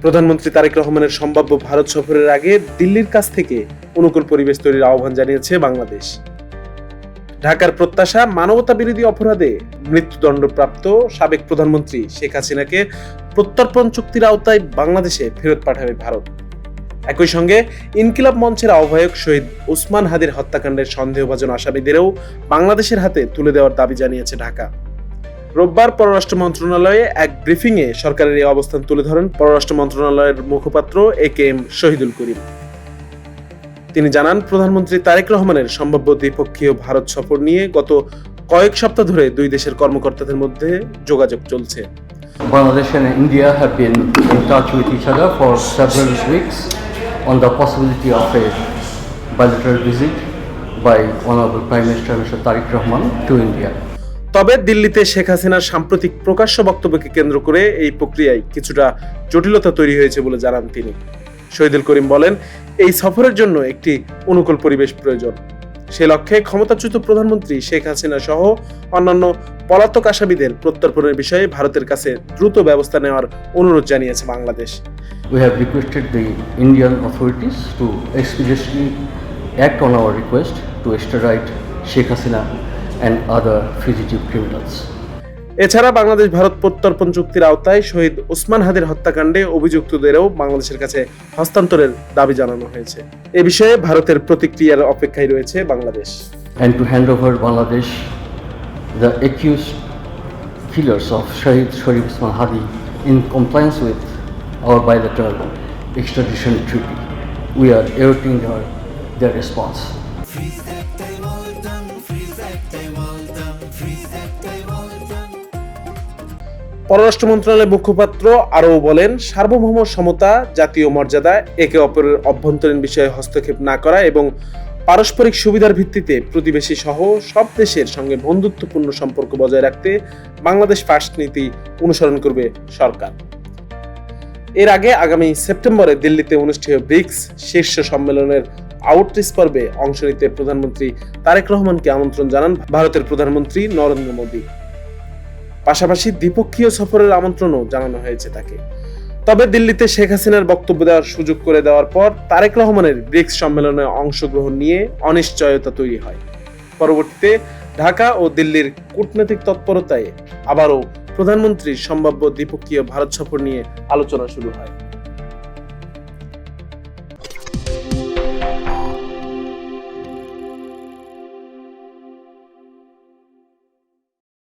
প্রধানমন্ত্রী তারেক রহমানের সম্ভাব্য ভারত সফরের আগে দিল্লির কাছ থেকে অনুকূল পরিবেশ তৈরির আহ্বান জানিয়েছে বাংলাদেশ। ঢাকার প্রত্যাশা, মানবতা বিরোধী অপরাধে মৃত্যুদণ্ডপ্রাপ্ত সাবেক প্রধানমন্ত্রী শেখ হাসিনাকে প্রত্যর্পণ চুক্তির আওতায় বাংলাদেশে ফেরত পাঠাবে ভারত। একই সঙ্গে ইনকিলাব মঞ্চের আহ্বায়ক শহীদ ওসমান হাদির হত্যাকাণ্ডের সন্দেহভাজন আসামিদেরও বাংলাদেশের হাতে তুলে দেওয়ার দাবি জানিয়েছে ঢাকা। রোববার পররাষ্ট্র মন্ত্রণালয়ে এক ব্রিফিংয়ে সরকারের এই অবস্থান তুলে ধরেন পররাষ্ট্র মন্ত্রণালয়ের মুখপাত্র AKM শহীদুল করিম। তিনি জানান, প্রধানমন্ত্রী তারেক রহমানের সম্ভাব্য দ্বিপক্ষীয় ভারত সফর নিয়ে গত কয়েক সপ্তাহ ধরে দুই দেশের কর্মকর্তাদের মধ্যে যোগাযোগ চলছে। Bangladesh and India have been in touch with each other for several weeks on the possibility of a bilateral visit by Honorable Prime Minister Mr. Tariq Rahman to India. তবে দিল্লিতে শেখ হাসিনার সাম্প্রতিক প্রকাশ্য বক্তব্যকে কেন্দ্র করে এই প্রক্রিয়ায় কিছুটা জটিলতা তৈরি হয়েছে বলে জানান তিনি। শহীদুল করিম বলেন, এই সফরের জন্য একটি অনুকূল পরিবেশ প্রয়োজন। সে লক্ষ্যে ক্ষমতাচ্যুত প্রধানমন্ত্রী শেখ হাসিনা সহ অন্যান্য পলাতক আসামিদের প্রত্যর্পণের বিষয়ে ভারতের কাছে দ্রুত ব্যবস্থা নেওয়ার অনুরোধ জানিয়েছে Bangladesh. We have requested the Indian authorities to expeditiously act on our request to extradite Sheikh Hasina and other fugitive criminals. এছাড়া বাংলাদেশ ভারত প্রত্যর্পণ চুক্তির আওতায় শহীদ ওসমান হাদির হত্যাকাণ্ডে অভিযুক্তদেরও বাংলাদেশের কাছে হস্তান্তরের দাবি জানানো হয়েছে। এ বিষয়ে ভারতের প্রতিক্রিয়ার অপেক্ষায় রয়েছে Bangladesh. And to hand over Bangladesh the accused killers of Shahid Sharif Osman Hadi in compliance with our bilateral extradition treaty. We are awaiting their response. পররাষ্ট্র মন্ত্রণালয়ের মুখপাত্র আরও বলেন, সার্বভৌম সমতা, জাতীয় মর্যাদা, একে অপরের অভ্যন্তরীণ বিষয়ে হস্তক্ষেপ না করা এবং পারস্পরিক সুবিধার ভিত্তিতে প্রতিবেশী সহ সব দেশের সঙ্গে বন্ধুত্বপূর্ণ সম্পর্ক বজায় রাখতে বাংলাদেশ ফার্স্ট নীতি অনুসরণ করবে সরকার। এর আগে আগামী সেপ্টেম্বরে দিল্লিতে অনুষ্ঠেয় ব্রিক্স শীর্ষ সম্মেলনের আউটরিচ পর্বে অংশ নিতে প্রধানমন্ত্রী তারেক রহমানকে আমন্ত্রণ জানান ভারতের প্রধানমন্ত্রী নরেন্দ্র মোদী। পাশাপাশি দ্বিপক্ষীয় সফরের আমন্ত্রণও জানানো হয়েছে তাকে। তবে দিল্লিতে শেখ হাসিনার বক্তব্য দেওয়ার সুযোগ করে দেওয়ার পর তারেক রহমানের ব্রিক্স সম্মেলনে অংশগ্রহণ নিয়ে অনিশ্চয়তা তৈরি হয়। পরবর্তীতে ঢাকা ও দিল্লির কূটনৈতিক তৎপরতায় আবারও প্রধানমন্ত্রীর সম্ভাব্য দ্বিপক্ষীয় ভারত সফর নিয়ে আলোচনা শুরু হয়।